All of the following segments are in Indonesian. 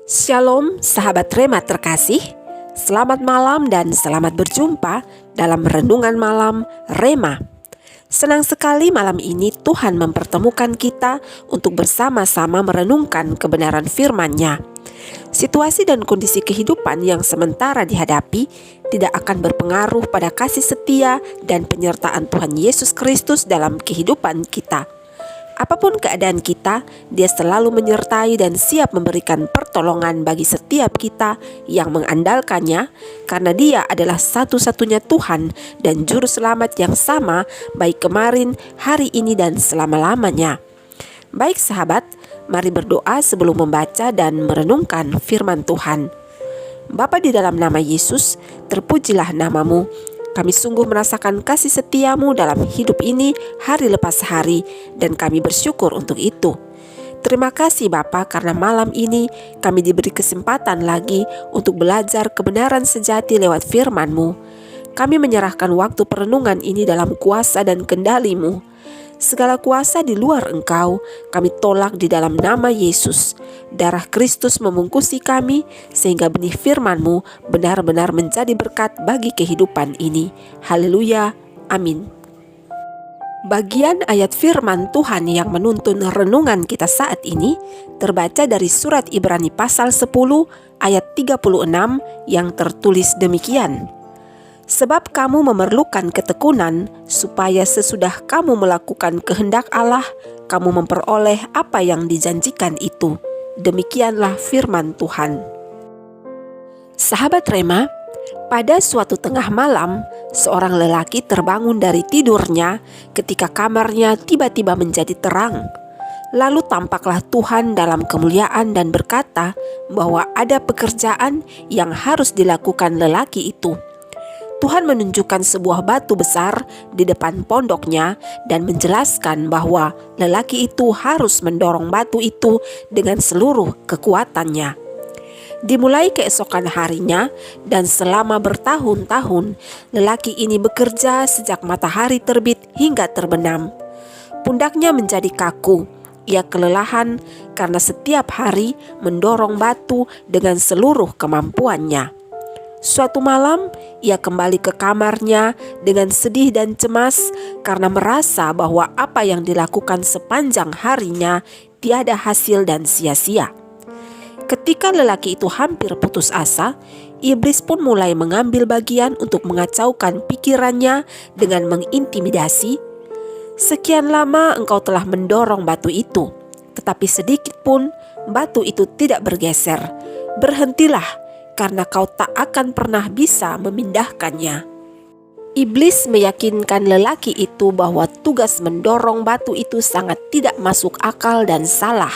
Shalom sahabat Rema terkasih, selamat malam dan selamat berjumpa dalam Renungan Malam Rema. Senang sekali malam ini Tuhan mempertemukan kita untuk bersama-sama merenungkan kebenaran firman-Nya. Situasi dan kondisi kehidupan yang sementara dihadapi tidak akan berpengaruh pada kasih setia dan penyertaan Tuhan Yesus Kristus dalam kehidupan kita. Apapun keadaan kita, Dia selalu menyertai dan siap memberikan pertolongan bagi setiap kita yang mengandalkannya, karena Dia adalah satu-satunya Tuhan dan Juru Selamat yang sama, baik kemarin, hari ini, dan selama-lamanya. Baik sahabat, mari berdoa sebelum membaca dan merenungkan firman Tuhan. Bapa di dalam nama Yesus, terpujilah nama-Mu. Kami sungguh merasakan kasih setiamu dalam hidup ini hari lepas hari, dan kami bersyukur untuk itu. Terima kasih Bapa, karena malam ini kami diberi kesempatan lagi untuk belajar kebenaran sejati lewat firman-Mu. Kami menyerahkan waktu perenungan ini dalam kuasa dan kendali-Mu. Segala kuasa di luar Engkau, kami tolak di dalam nama Yesus. Darah Kristus memungkusi kami, sehingga benih firman-Mu benar-benar menjadi berkat bagi kehidupan ini. Haleluya, amin. Bagian ayat firman Tuhan yang menuntun renungan kita saat ini terbaca dari surat Ibrani pasal 10 ayat 36 yang tertulis demikian. Sebab kamu memerlukan ketekunan, supaya sesudah kamu melakukan kehendak Allah, kamu memperoleh apa yang dijanjikan itu. Demikianlah firman Tuhan. Sahabat Rema, pada suatu tengah malam, seorang lelaki terbangun dari tidurnya ketika kamarnya tiba-tiba menjadi terang. Lalu tampaklah Tuhan dalam kemuliaan dan berkata bahwa ada pekerjaan yang harus dilakukan lelaki itu. Tuhan menunjukkan sebuah batu besar di depan pondoknya dan menjelaskan bahwa lelaki itu harus mendorong batu itu dengan seluruh kekuatannya. Dimulai keesokan harinya dan selama bertahun-tahun, lelaki ini bekerja sejak matahari terbit hingga terbenam. Pundaknya menjadi kaku. Ia kelelahan karena setiap hari mendorong batu dengan seluruh kemampuannya. Suatu malam, ia kembali ke kamarnya dengan sedih dan cemas karena merasa bahwa apa yang dilakukan sepanjang harinya tiada hasil dan sia-sia. Ketika lelaki itu hampir putus asa, iblis pun mulai mengambil bagian untuk mengacaukan pikirannya dengan mengintimidasi. Sekian lama engkau telah mendorong batu itu, tetapi sedikit pun batu itu tidak bergeser. Berhentilah, karena kau tak akan pernah bisa memindahkannya. Iblis meyakinkan lelaki itu bahwa tugas mendorong batu itu sangat tidak masuk akal dan salah.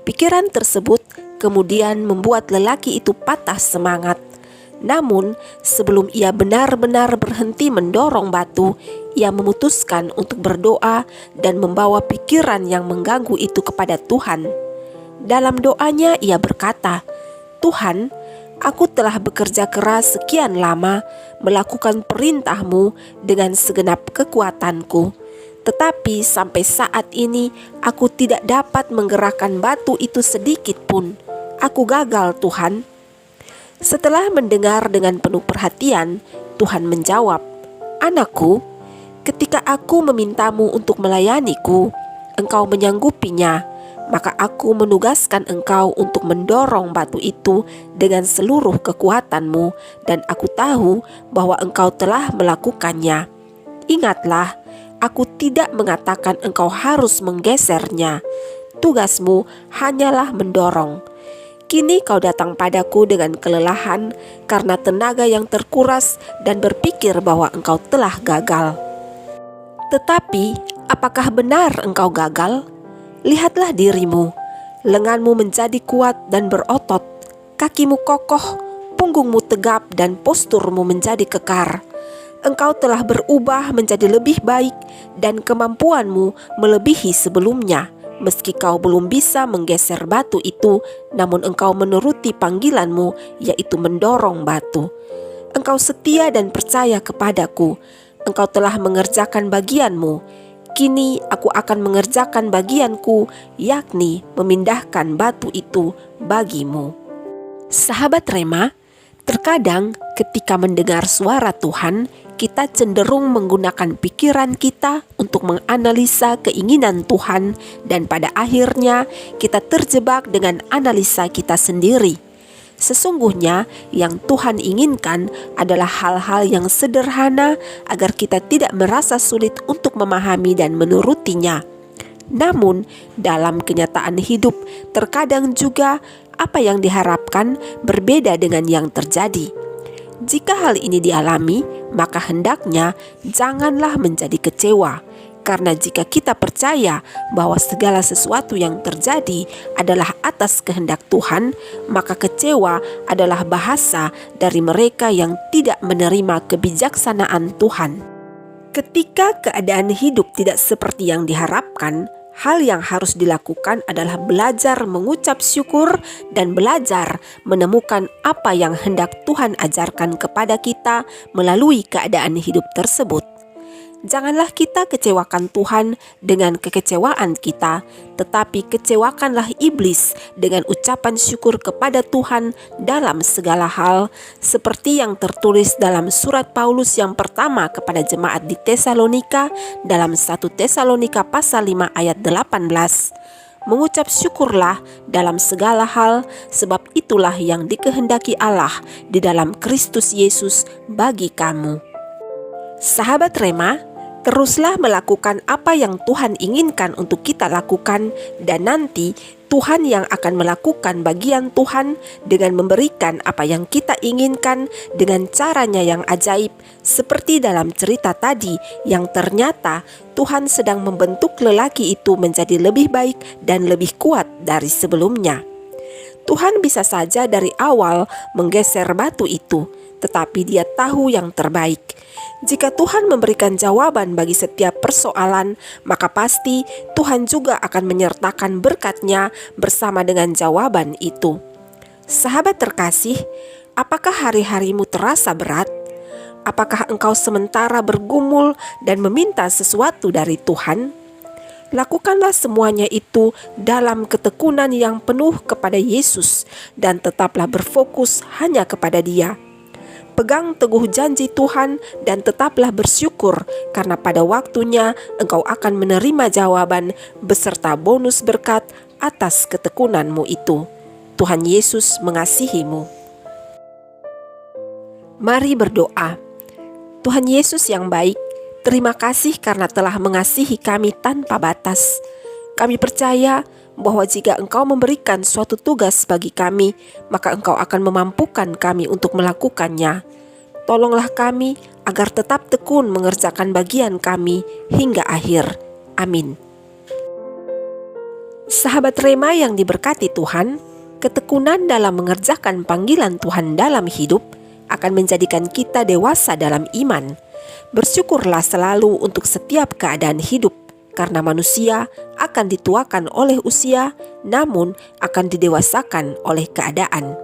Pikiran tersebut kemudian membuat lelaki itu patah semangat. Namun, sebelum ia benar-benar berhenti mendorong batu, ia memutuskan untuk berdoa dan membawa pikiran yang mengganggu itu kepada Tuhan. Dalam doanya ia berkata, "Tuhan, aku telah bekerja keras sekian lama melakukan perintah-Mu dengan segenap kekuatanku. Tetapi sampai saat ini aku tidak dapat menggerakkan batu itu sedikit pun. Aku gagal, Tuhan." Setelah mendengar dengan penuh perhatian, Tuhan menjawab, "Anakku, ketika aku memintamu untuk melayaniku, engkau menyanggupinya. Maka aku menugaskan engkau untuk mendorong batu itu dengan seluruh kekuatanmu, dan aku tahu bahwa engkau telah melakukannya. Ingatlah, aku tidak mengatakan engkau harus menggesernya. Tugasmu hanyalah mendorong. Kini kau datang padaku dengan kelelahan karena tenaga yang terkuras dan berpikir bahwa engkau telah gagal. Tetapi, apakah benar engkau gagal? Lihatlah dirimu, lenganmu menjadi kuat dan berotot, kakimu kokoh, punggungmu tegap dan posturmu menjadi kekar. Engkau telah berubah menjadi lebih baik dan kemampuanmu melebihi sebelumnya. Meski kau belum bisa menggeser batu itu, namun engkau menuruti panggilanmu, yaitu mendorong batu. Engkau setia dan percaya kepadaku. Engkau telah mengerjakan bagianmu. Kini aku akan mengerjakan bagianku, yakni memindahkan batu itu bagimu." Sahabat Rema, terkadang ketika mendengar suara Tuhan, kita cenderung menggunakan pikiran kita untuk menganalisa keinginan Tuhan, dan pada akhirnya kita terjebak dengan analisa kita sendiri. Sesungguhnya yang Tuhan inginkan adalah hal-hal yang sederhana agar kita tidak merasa sulit untuk memahami dan menurutinya. Namun, dalam kenyataan hidup, terkadang juga apa yang diharapkan berbeda dengan yang terjadi. Jika hal ini dialami, maka hendaknya janganlah menjadi kecewa. Karena jika kita percaya bahwa segala sesuatu yang terjadi adalah atas kehendak Tuhan, maka kecewa adalah bahasa dari mereka yang tidak menerima kebijaksanaan Tuhan. Ketika keadaan hidup tidak seperti yang diharapkan, hal yang harus dilakukan adalah belajar mengucap syukur dan belajar menemukan apa yang hendak Tuhan ajarkan kepada kita melalui keadaan hidup tersebut. Janganlah kita kecewakan Tuhan dengan kekecewaan kita, tetapi kecewakanlah iblis dengan ucapan syukur kepada Tuhan dalam segala hal, seperti yang tertulis dalam surat Paulus yang pertama kepada jemaat di Tesalonika dalam 1 Tesalonika pasal 5 ayat 18. Mengucap syukurlah dalam segala hal, sebab itulah yang dikehendaki Allah di dalam Kristus Yesus bagi kamu. Sahabat Rema, teruslah melakukan apa yang Tuhan inginkan untuk kita lakukan, dan nanti Tuhan yang akan melakukan bagian Tuhan dengan memberikan apa yang kita inginkan dengan caranya yang ajaib, seperti dalam cerita tadi yang ternyata Tuhan sedang membentuk lelaki itu menjadi lebih baik dan lebih kuat dari sebelumnya. Tuhan bisa saja dari awal menggeser batu itu, tetapi Dia tahu yang terbaik. Jika Tuhan memberikan jawaban bagi setiap persoalan, maka pasti Tuhan juga akan menyertakan berkat-Nya bersama dengan jawaban itu. Sahabat terkasih, apakah hari-harimu terasa berat? Apakah engkau sementara bergumul dan meminta sesuatu dari Tuhan? Lakukanlah semuanya itu dalam ketekunan yang penuh kepada Yesus, dan tetaplah berfokus hanya kepada Dia. Pegang teguh janji Tuhan dan tetaplah bersyukur, karena pada waktunya engkau akan menerima jawaban beserta bonus berkat atas ketekunanmu itu. Tuhan Yesus mengasihimu. Mari berdoa. Tuhan Yesus yang baik, terima kasih karena telah mengasihi kami tanpa batas. Kami percaya bahwa jika Engkau memberikan suatu tugas bagi kami, maka Engkau akan memampukan kami untuk melakukannya. Tolonglah kami agar tetap tekun mengerjakan bagian kami hingga akhir. Amin. Sahabat Rema yang diberkati Tuhan, ketekunan dalam mengerjakan panggilan Tuhan dalam hidup akan menjadikan kita dewasa dalam iman. Bersyukurlah selalu untuk setiap keadaan hidup, karena manusia akan dituakan oleh usia, namun akan didewasakan oleh keadaan.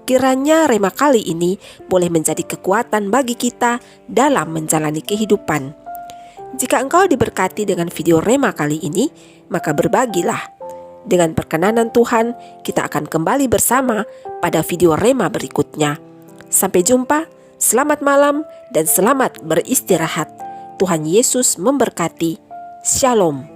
Kiranya Rema kali ini boleh menjadi kekuatan bagi kita dalam menjalani kehidupan. Jika engkau diberkati dengan video Rema kali ini, maka berbagilah. Dengan perkenanan Tuhan, kita akan kembali bersama pada video Rema berikutnya. Sampai jumpa, selamat malam, dan selamat beristirahat. Tuhan Yesus memberkati. Shalom.